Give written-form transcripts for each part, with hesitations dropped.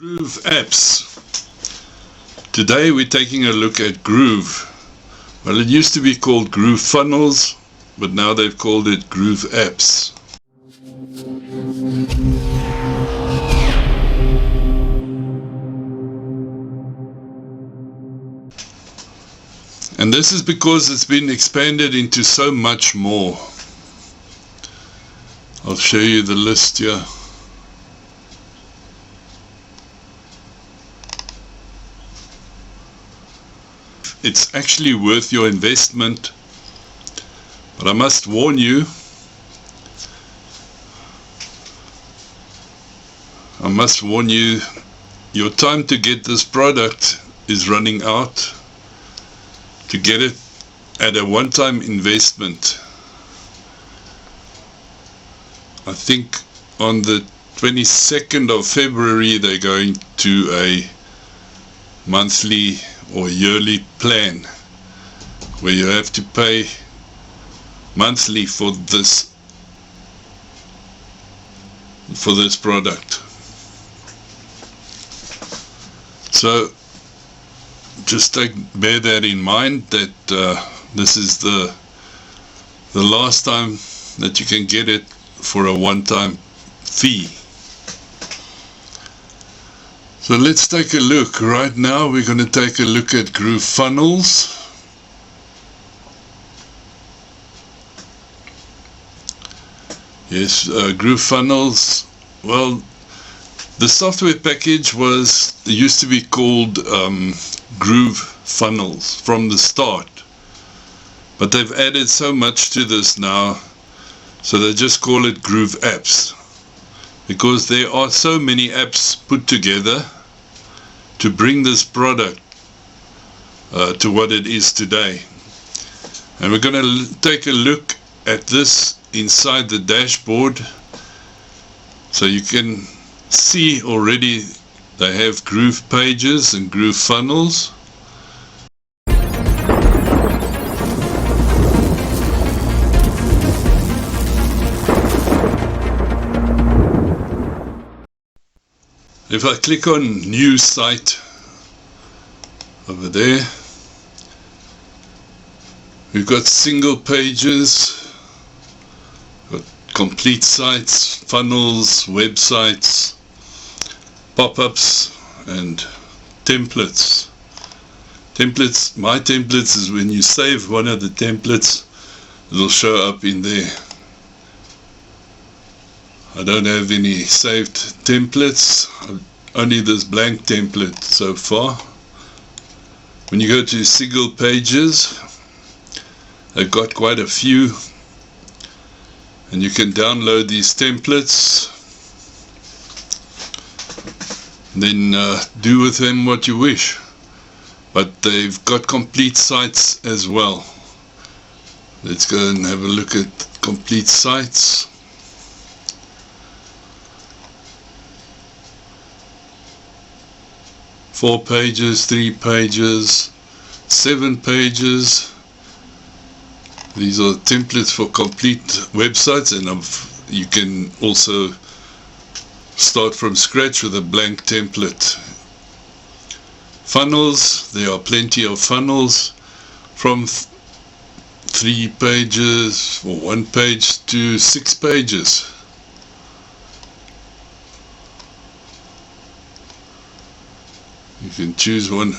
Groove apps. Today we're taking a look at Groove. Well, it used to be called Groove Funnels, but now they've called it Groove Apps. And this is because it's been expanded into so much more. I'll show you the list here. It's actually worth your investment, but I must warn you, your time to get this product is running out. To get it at a one-time investment, I think on the 22nd of February they're going to a monthly or yearly plan where you have to pay monthly for this product. So just bear that in mind, that this is the last time that you can get it for a one-time fee. So let's take a look. Right now we're going to take a look at Groove Funnels. Yes, Groove Funnels. Well, the software package used to be called Groove Funnels from the start, but they've added so much to this now, so they just call it Groove Apps, because there are so many apps put together to bring this product to what it is today. And we're going to take a look at this inside the dashboard, so you can see already they have Groove pages and Groove funnels. If I click on New Site over there, we've got single pages, got complete sites, funnels, websites, pop-ups, and templates. My templates is when you save one of the templates, it'll show up in there. I don't have any saved templates, only this blank template so far. When you go to single pages, I've got quite a few, and you can download these templates, then do with them what you wish. But they've got complete sites as well. Let's go and have a look at complete sites. Four pages, 3 pages, 7 pages. These are templates for complete websites, and you can also start from scratch with a blank template. Funnels, there are plenty of funnels from 3 pages or 1 page to 6 pages. You can choose one,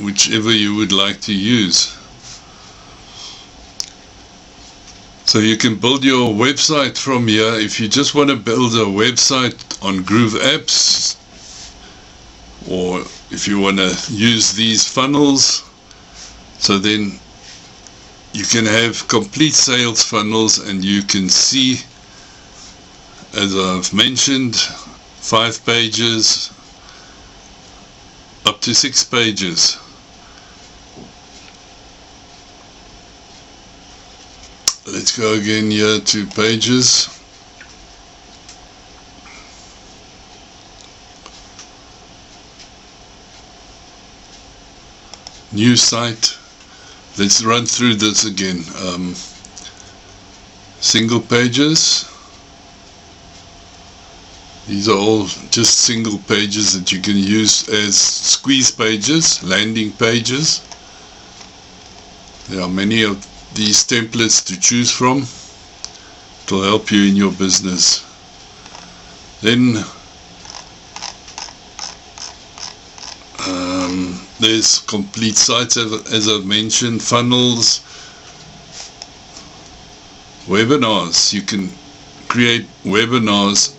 whichever you would like to use. So you can build your website from here. If you just want to build a website on Groove Apps, or if you want to use these funnels, so then you can have complete sales funnels, and you can see, as I've mentioned, 5 pages up to 6 pages. Let's go again here to pages. New site. Let's run through this again. Single pages. These are all just single pages that you can use as squeeze pages, landing pages. There are many of these templates to choose from. It will help you in your business. Then there's complete sites, as I've mentioned, funnels, webinars. You can create webinars,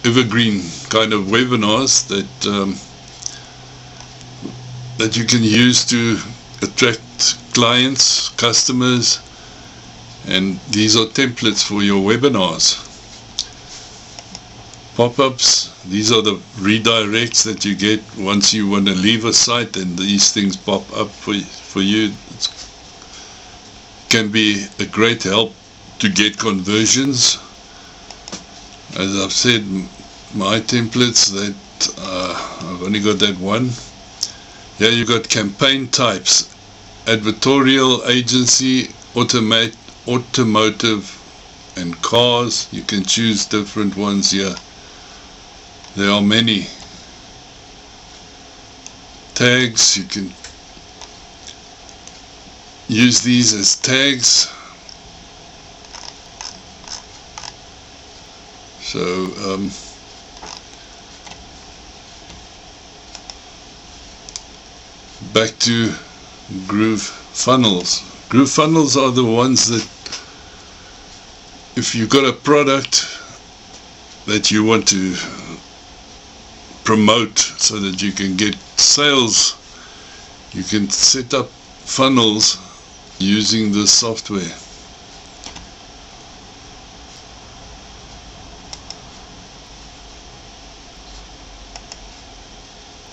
evergreen kind of webinars that you can use to attract clients, customers, and these are templates for your webinars. Pop-ups, these are the redirects that you get once you want to leave a site, and these things pop up for you. It can be a great help to get conversions. As I've said, my templates that I've only got that one. Here you got campaign types: advertorial, agency, automotive, and cars. You can choose different ones here. There are many. Tags, you can use these as tags. So back to Groove funnels. Groove funnels are the ones that, if you've got a product that you want to promote so that you can get sales, you can set up funnels using this software.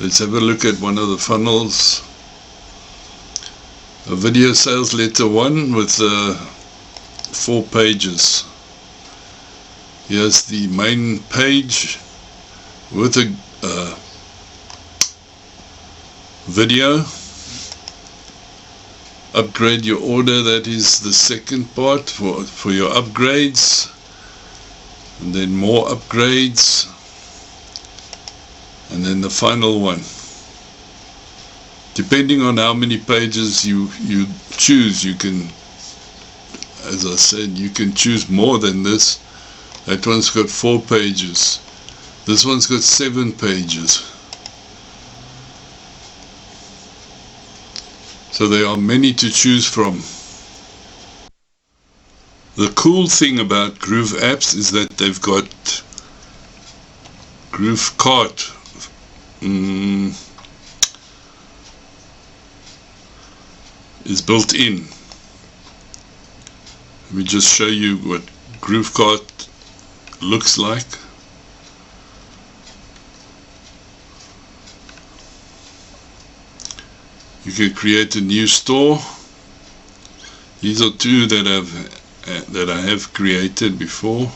Let's have a look at one of the funnels. A video sales letter 1 with 4 pages. Here's the main page with a video. Upgrade your order, that is the second part for your upgrades, and then more upgrades, and then the final one. Depending on how many pages you choose, you can, as I said, you can choose more than this. That one's got 4 pages. This one's got 7 pages. So there are many to choose from. The cool thing about Groove apps is that they've got Groove Cart. Is built in. Let me just show you what Groove Cart looks like. You can create a new store. These are 2 that I have created before.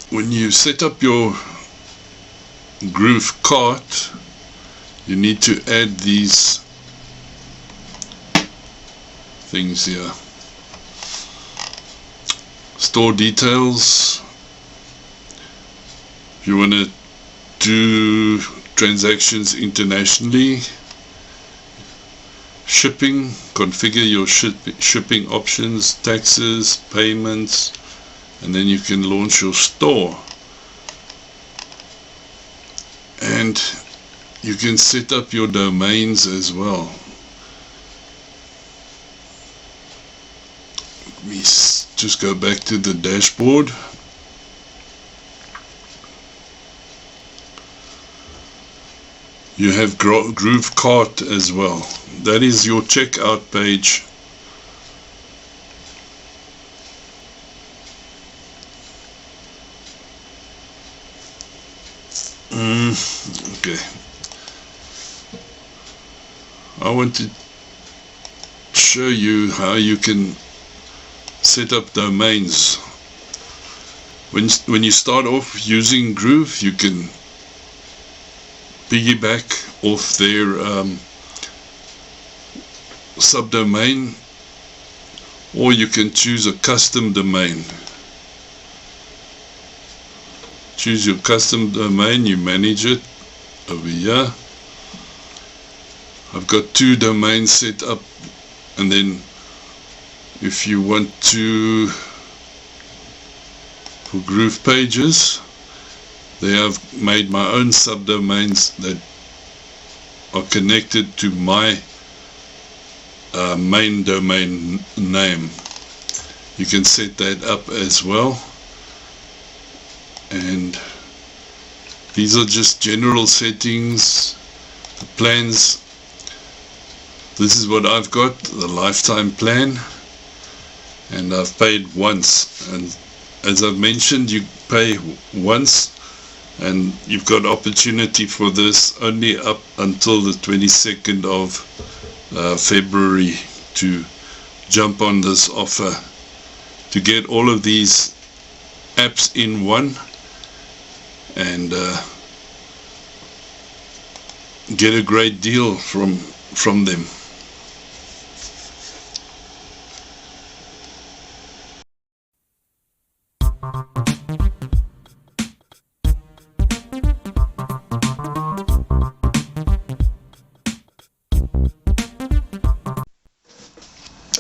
When you set up your Groove Cart, you need to add these things here. Store details. If you want to do transactions internationally. Shipping, configure your shipping options, taxes, payments, and then you can launch your store. And you can set up your domains as well. Let me just go back to the dashboard. You have Groove Cart as well. That is your checkout page. Okay. I want to show you how you can set up domains. When you start off using Groove, you can piggyback off their subdomain, or you can choose a custom domain. choose your custom domain, you manage it over here. I've got 2 domains set up, and then if you want to, for Groove Pages, there I've made my own subdomains that are connected to my main domain name. You can set that up as well, and these are just general settings. The plans, this is what I've got, the lifetime plan, and I've paid once, and as I've mentioned, you pay once and you've got opportunity for this only up until the 22nd of February to jump on this offer to get all of these apps in one and get a great deal from them.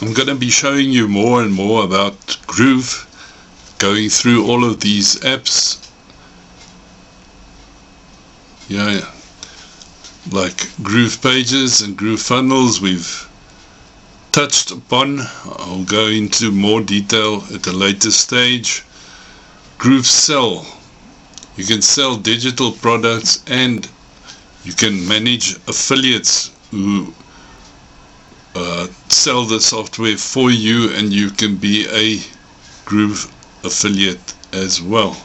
I'm going to be showing you more and more about Groove, going through all of these apps. Yeah, like Groove Pages and Groove Funnels we've touched upon. I'll go into more detail at a later stage. Groove Sell, you can sell digital products and you can manage affiliates who sell the software for you, and you can be a Groove affiliate as well.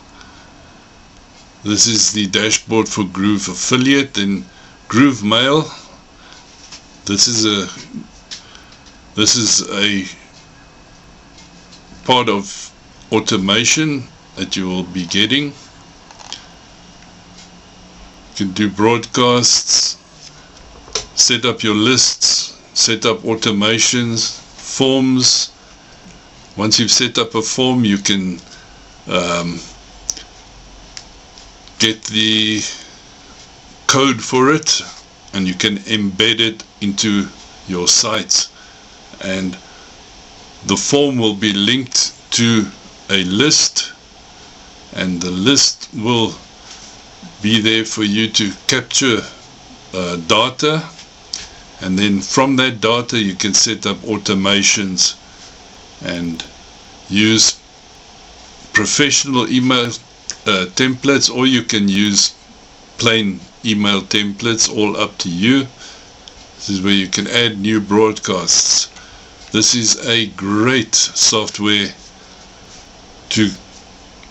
This is the dashboard for Groove Affiliate. And Groove Mail, this is a part of automation that you will be getting. You can do broadcasts, set up your lists, set up automations, forms. Once you've set up a form, you can get the code for it and you can embed it into your site, and the form will be linked to a list, and the list will be there for you to capture data, and then from that data you can set up automations and use professional email templates, or you can use plain email templates, all up to you. This is where you can add new broadcasts. This is a great software to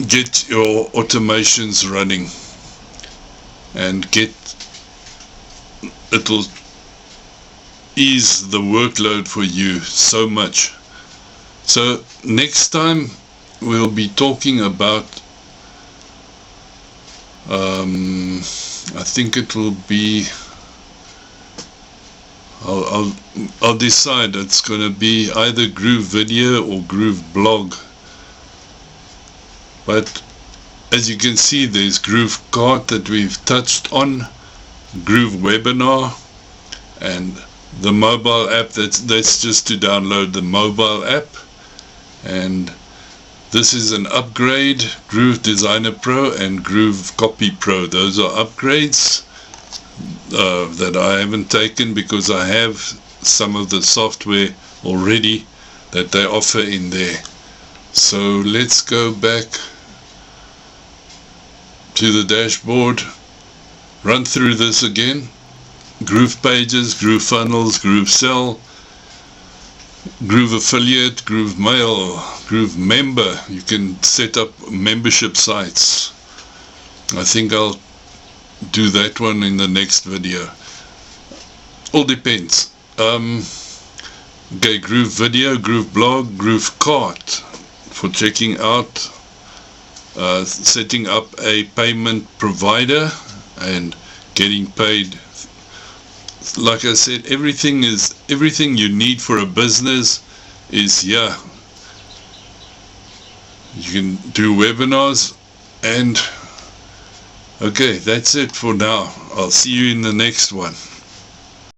get your automations running and it'll ease the workload for you so much. So next time we'll be talking about I think it will be, I'll decide. It's going to be either Groove Video or Groove Blog, but as you can see, there's Groove Cart that we've touched on, Groove Webinar, and the mobile app. That's just to download the mobile app. And this is an upgrade, Groove Designer Pro and Groove Copy Pro. Those are upgrades that I haven't taken because I have some of the software already that they offer in there. So let's go back to the dashboard, run through this again. Groove Pages, Groove Funnels, Groove Sell, Groove Affiliate, Groove Mail, Groove Member. You can set up membership sites. I think I'll do that one in the next video. All depends. Okay, Groove Video, Groove Blog, Groove Cart for checking out, setting up a payment provider and getting paid. Like I said, everything you need for a business is here. You can do webinars and Okay, that's it for now. I'll see you in the next one.